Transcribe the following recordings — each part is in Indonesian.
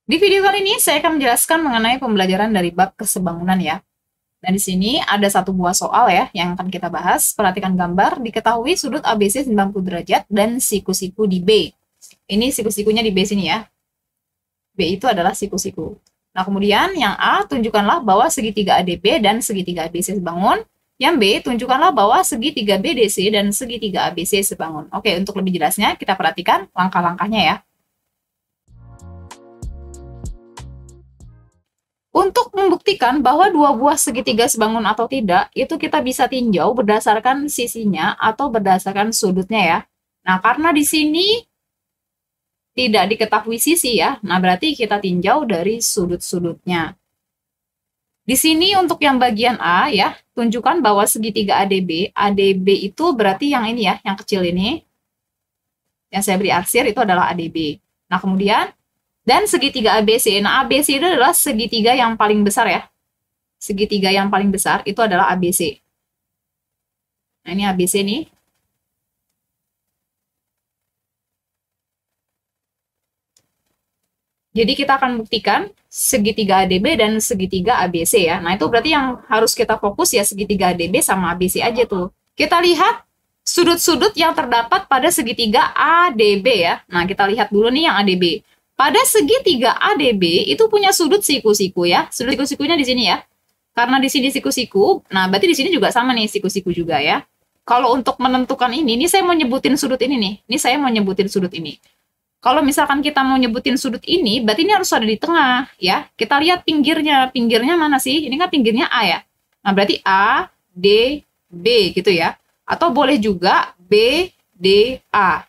Di video kali ini saya akan menjelaskan mengenai pembelajaran dari bab kesebangunan ya. Dan di sini ada satu buah soal ya yang akan kita bahas. Perhatikan gambar, diketahui sudut ABC 90 derajat dan siku-siku di B. Ini siku-sikunya di B sini ya. B itu adalah siku-siku. Nah, kemudian yang A, tunjukkanlah bahwa segitiga ADB dan segitiga ABC sebangun. Yang B, tunjukkanlah bahwa segitiga BDC dan segitiga ABC sebangun. Oke, untuk lebih jelasnya kita perhatikan langkah-langkahnya ya. Untuk membuktikan bahwa dua buah segitiga sebangun atau tidak, itu kita bisa tinjau berdasarkan sisinya atau berdasarkan sudutnya ya. Nah, karena di sini tidak diketahui sisi ya, nah berarti kita tinjau dari sudut-sudutnya. Di sini untuk yang bagian A ya, tunjukkan bahwa segitiga ADB, ADB itu berarti yang ini ya, yang kecil ini, yang saya beri arsir itu adalah ADB. Nah, kemudian dan segitiga ABC. Nah, ABC itu adalah segitiga yang paling besar ya. Segitiga yang paling besar itu adalah ABC. Nah, ini ABC nih. Jadi kita akan buktikan segitiga ADB dan segitiga ABC ya. Nah, itu berarti yang harus kita fokus ya segitiga ADB sama ABC aja tuh. Kita lihat sudut-sudut yang terdapat pada segitiga ADB ya. Nah, kita lihat dulu nih yang ADB. Pada segitiga ADB itu punya sudut siku-siku ya. Sudut siku-sikunya di sini ya. Karena di sini siku-siku, nah berarti di sini juga sama nih siku-siku juga ya. Kalau untuk menentukan ini saya mau nyebutin sudut ini nih. Ini saya mau nyebutin sudut ini. Kalau misalkan kita mau nyebutin sudut ini, berarti ini harus ada di tengah ya. Kita lihat pinggirnya. Pinggirnya mana sih? Ini kan pinggirnya A ya. Nah, berarti A, D, B gitu ya. Atau boleh juga B, D, A.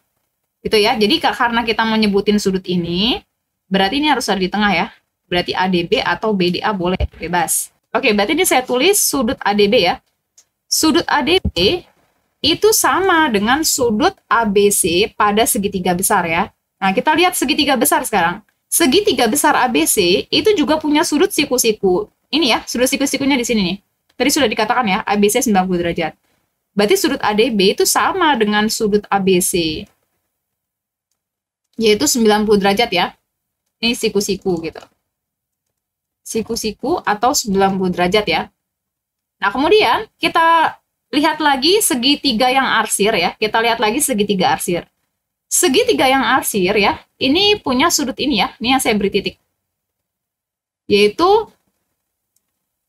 Gitu ya. Jadi karena kita mau nyebutin sudut ini, berarti ini harus ada di tengah ya. Berarti ADB atau BDA boleh, bebas. Oke, berarti ini saya tulis sudut ADB ya. Sudut ADB itu sama dengan sudut ABC pada segitiga besar ya. Nah, kita lihat segitiga besar sekarang. Segitiga besar ABC itu juga punya sudut siku-siku. Ini ya, sudut siku-sikunya di sini nih. Tadi sudah dikatakan ya, ABC 90 derajat. Berarti sudut ADB itu sama dengan sudut ABC. Yaitu 90 derajat ya. Ini siku-siku gitu. Siku-siku atau 90 derajat ya. Nah, kemudian kita lihat lagi segitiga yang arsir ya. Kita lihat lagi segitiga arsir. Segitiga yang arsir ya, ini punya sudut ini ya. Ini yang saya beri titik. Yaitu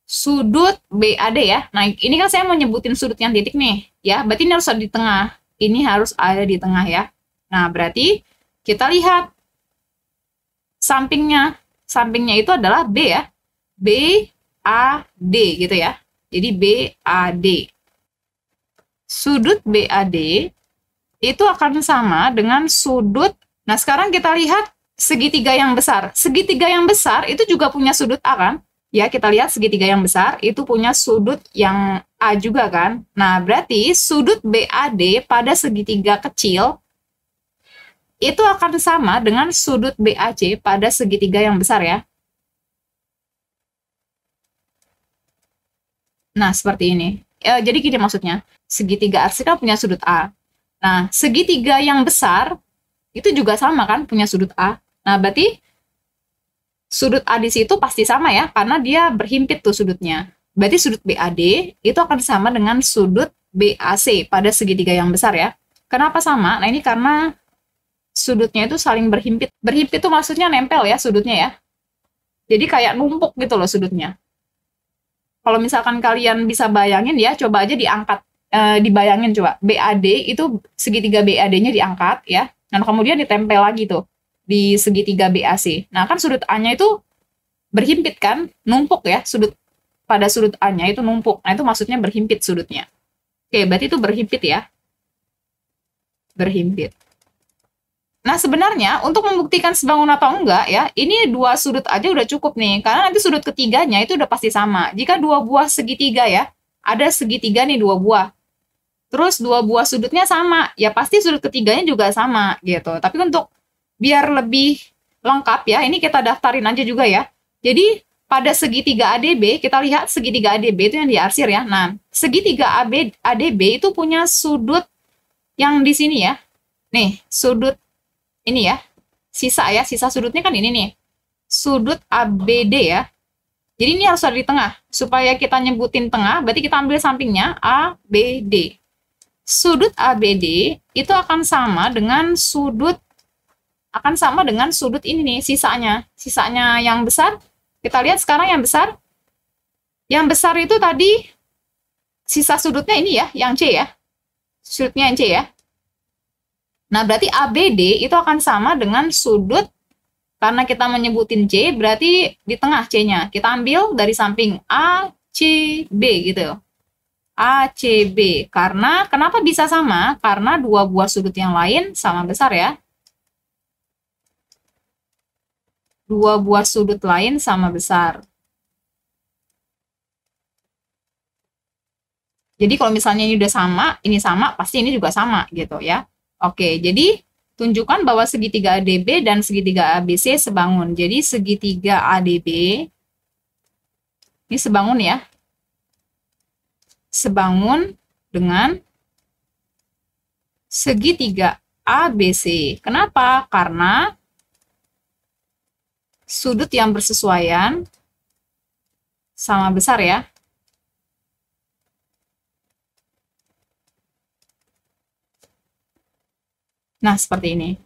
sudut BAD ya. Nah, ini kan saya mau nyebutin sudut yang titik nih. Ya, berarti ini harus ada di tengah. Ini harus ada di tengah ya. Nah, berarti kita lihat sampingnya. Sampingnya itu adalah B ya. BAD gitu ya. Jadi BAD. Sudut BAD itu akan sama dengan sudut. Nah, sekarang kita lihat segitiga yang besar. Segitiga yang besar itu juga punya sudut A kan? Ya, kita lihat segitiga yang besar itu punya sudut yang A juga kan? Nah, berarti sudut BAD pada segitiga kecil itu akan sama dengan sudut BAC pada segitiga yang besar ya. Nah, seperti ini. Jadi gini maksudnya, segitiga arsir kan punya sudut A. Nah, segitiga yang besar itu juga sama kan, punya sudut A. Nah, berarti sudut A di situ pasti sama ya, karena dia berhimpit tuh sudutnya. Berarti sudut BAD itu akan sama dengan sudut BAC pada segitiga yang besar ya. Kenapa sama? Nah, ini karena sudutnya itu saling berhimpit. Berhimpit itu maksudnya nempel ya sudutnya ya. Jadi kayak numpuk gitu loh sudutnya. Kalau misalkan kalian bisa bayangin ya, coba aja diangkat. Dibayangin coba, BAD itu segitiga BAD-nya diangkat ya, dan kemudian ditempel lagi tuh di segitiga BAC. Nah, kan sudut A-nya itu berhimpit kan, numpuk ya, pada sudut A-nya itu numpuk. Nah, itu maksudnya berhimpit sudutnya. Oke, berarti itu berhimpit ya. Berhimpit. Nah, sebenarnya untuk membuktikan sebangun atau enggak ya, ini dua sudut aja udah cukup nih, karena nanti sudut ketiganya itu udah pasti sama. Jika dua buah segitiga ya, ada segitiga nih dua buah. Terus dua buah sudutnya sama, ya pasti sudut ketiganya juga sama gitu. Tapi untuk biar lebih lengkap ya, ini kita daftarin aja juga ya. Jadi pada segitiga ADB, kita lihat segitiga ADB itu yang diarsir ya. Nah, segitiga ADB itu punya sudut yang di sini ya. Nih, sudut ini ya. Sisa ya, sisa sudutnya kan ini nih. sudut ABD ya. Jadi ini harus ada di tengah. Supaya kita nyebutin tengah, berarti kita ambil sampingnya ABD. Sudut ABD itu akan sama dengan sudut ini nih, sisanya. Sisanya yang besar. Kita lihat sekarang yang besar. Yang besar itu tadi sisa sudutnya ini ya, yang C ya. Sudutnya yang C ya. Nah, berarti ABD itu akan sama dengan sudut, karena kita menyebutin C, berarti di tengah C-nya. Kita ambil dari samping ACB gitu. ACB. Karena, kenapa bisa sama? Karena dua buah sudut yang lain sama besar ya. Dua buah sudut lain sama besar. Jadi kalau misalnya ini udah sama, pasti ini juga sama gitu ya. Oke, jadi tunjukkan bahwa segitiga ADB dan segitiga ABC sebangun. Jadi segitiga ADB, ini sebangun ya. Sebangun dengan segitiga ABC. Kenapa? Karena sudut yang bersesuaian sama besar ya. Nah, seperti ini.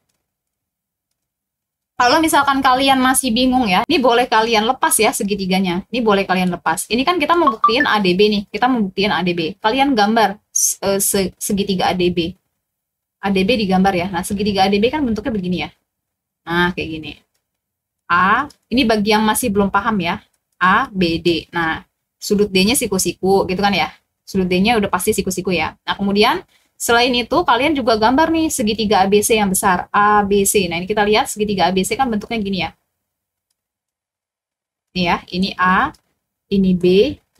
Kalau misalkan kalian masih bingung ya, ini boleh kalian lepas ya segitiganya. Ini boleh kalian lepas. Ini kan kita mau buktiin ADB nih. Kita mau buktiin ADB. Kalian gambar segitiga ADB. ADB digambar ya. Nah, segitiga ADB kan bentuknya begini ya. Nah, kayak gini. A, ini bagi yang masih belum paham ya. A, B, D. Nah, sudut D-nya siku-siku gitu kan ya. Sudut D-nya udah pasti siku-siku ya. Nah, kemudian selain itu, kalian juga gambar nih segitiga ABC yang besar, ABC. Nah, ini kita lihat segitiga ABC kan bentuknya gini ya. Ini ya, ini A, ini B,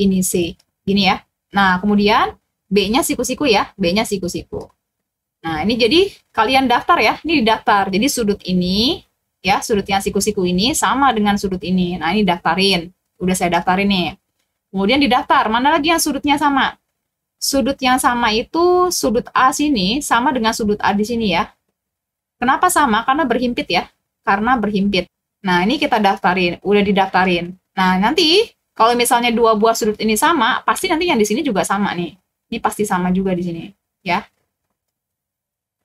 ini C. Gini ya. Nah, kemudian B-nya siku-siku ya, B-nya siku-siku. Nah, ini jadi kalian daftar ya, ini didaftar. Jadi sudut ini, ya, sudut yang siku-siku ini sama dengan sudut ini. Nah, ini daftarin. Udah saya daftarin nih. Kemudian didaftar, mana lagi yang sudutnya sama? Sudut yang sama itu sudut A sini sama dengan sudut A di sini ya. Kenapa sama? Karena berhimpit ya. Karena berhimpit. Nah, ini kita daftarin. Udah didaftarin. Nah, nanti kalau misalnya dua buah sudut ini sama, pasti nanti yang di sini juga sama nih. Ini pasti sama juga di sini. Ya.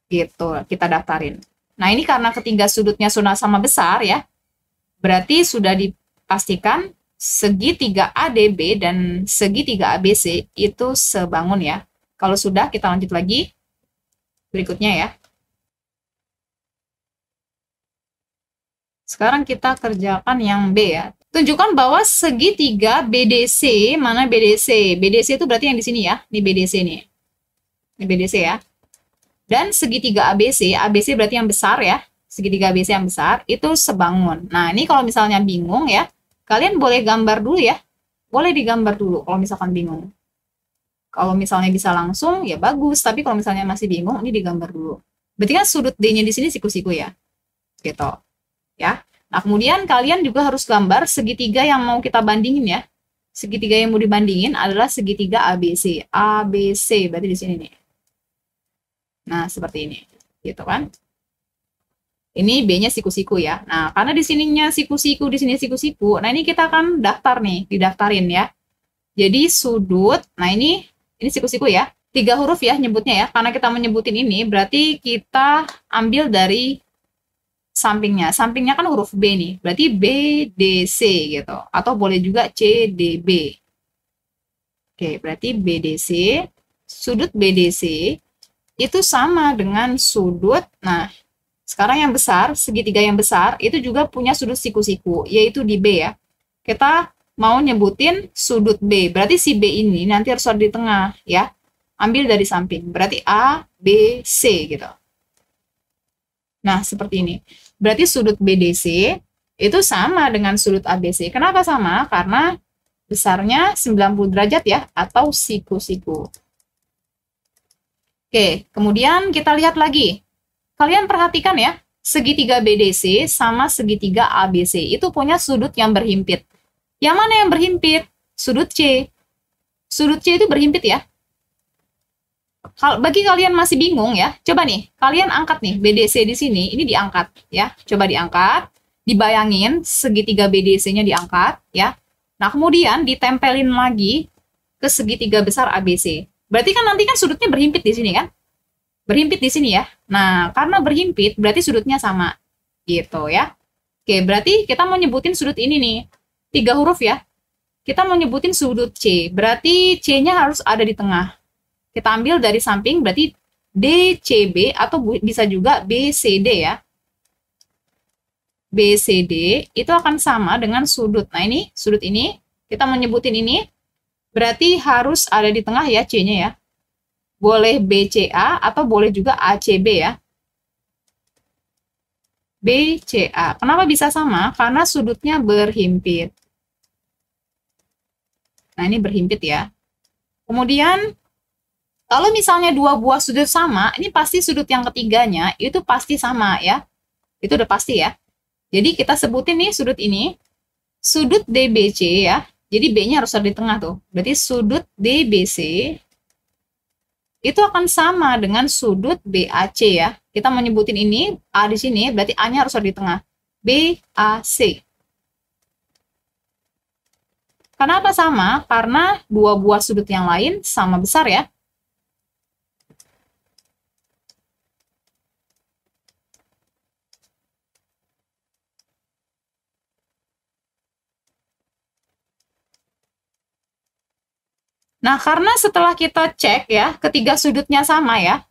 Gitu. Kita daftarin. Nah, ini karena ketiga sudutnya sama besar ya. Berarti sudah dipastikan segitiga ADB dan segitiga ABC itu sebangun ya. Kalau sudah, kita lanjut lagi berikutnya ya. Sekarang kita kerjakan yang B ya. Tunjukkan bahwa segitiga BDC, mana BDC? BDC itu berarti yang di sini ya. Ini BDC nih. Ini BDC ya. Dan segitiga ABC, ABC berarti yang besar ya. Segitiga ABC yang besar itu sebangun. Nah, ini kalau misalnya bingung ya, kalian boleh gambar dulu ya. Boleh digambar dulu kalau misalkan bingung. Kalau misalnya bisa langsung, ya bagus. Tapi kalau misalnya masih bingung, ini digambar dulu. Berarti kan sudut D-nya di sini siku-siku ya. Gitu. Ya. Nah, kemudian kalian juga harus gambar segitiga yang mau kita bandingin ya. Segitiga yang mau dibandingin adalah segitiga ABC. ABC, berarti di sini nih. Nah, seperti ini. Gitu kan. Ini B-nya siku-siku ya. Nah, karena di sininya siku-siku, di sini siku-siku. Nah, ini kita akan daftar nih, didaftarin ya. Jadi sudut, nah ini siku-siku ya. 3 huruf ya nyebutnya ya. Karena kita menyebutin ini, berarti kita ambil dari sampingnya. Sampingnya kan huruf B nih. Berarti BDC gitu. Atau boleh juga CDB. Oke, berarti BDC, sudut BDC itu sama dengan sudut, nah, sekarang yang besar, segitiga yang besar, itu juga punya sudut siku-siku, yaitu di B ya. Kita mau nyebutin sudut B, berarti si B ini nanti harus ada di tengah ya. Ambil dari samping, berarti A, B, C gitu. Nah, seperti ini. Berarti sudut BDC itu sama dengan sudut ABC. Kenapa sama? Karena besarnya 90 derajat ya, atau siku-siku. Oke, kemudian kita lihat lagi. Kalian perhatikan ya, segitiga BDC sama segitiga ABC itu punya sudut yang berhimpit. Yang mana yang berhimpit? Sudut C. Sudut C itu berhimpit ya. Bagi kalian masih bingung ya, coba nih, kalian angkat nih BDC di sini, ini diangkat ya. Coba diangkat. dibayangin segitiga BDC-nya diangkat ya. Nah, kemudian ditempelin lagi ke segitiga besar ABC. Berarti kan nanti kan sudutnya berhimpit di sini kan? Berhimpit di sini ya. Nah, karena berhimpit berarti sudutnya sama gitu ya. Oke, berarti kita mau nyebutin sudut ini nih. 3 huruf ya. Kita mau nyebutin sudut C. Berarti C-nya harus ada di tengah. Kita ambil dari samping berarti DCB atau bisa juga BCD ya. BCD itu akan sama dengan sudut. Nah, ini sudut ini, kita menyebutin ini, berarti harus ada di tengah ya C-nya ya. Boleh BCA atau boleh juga ACB ya. BCA. Kenapa bisa sama? Karena sudutnya berhimpit. Nah, ini berhimpit ya. Kemudian, kalau misalnya dua buah sudut sama, ini pasti sudut yang ketiganya itu pasti sama ya. Itu udah pasti ya. Jadi kita sebutin nih sudut ini, sudut DBC ya. Jadi B-nya harus ada di tengah tuh. Berarti sudut DBC itu akan sama dengan sudut BAC ya. Kita menyebutin ini, A di sini, berarti A-nya harus ada di tengah. BAC. Kenapa sama? Karena dua buah sudut yang lain sama besar ya. Nah, karena setelah kita cek ya, ketiga sudutnya sama ya,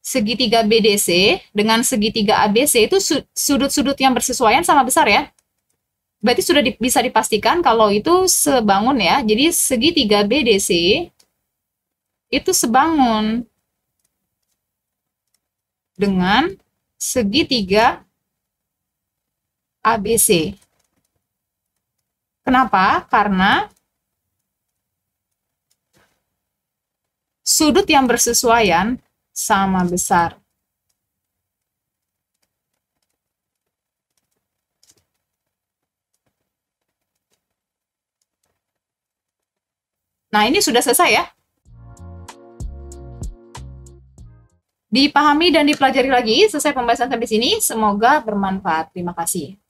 segitiga BDC dengan segitiga ABC itu sudut-sudut yang bersesuaian sama besar ya. Berarti sudah bisa dipastikan kalau itu sebangun ya. Jadi segitiga BDC itu sebangun dengan segitiga ABC. Kenapa? Karena sudut yang bersesuaian sama besar. Nah, ini sudah selesai ya. Dipahami dan dipelajari lagi, selesai pembahasan sampai sini. Semoga bermanfaat. Terima kasih.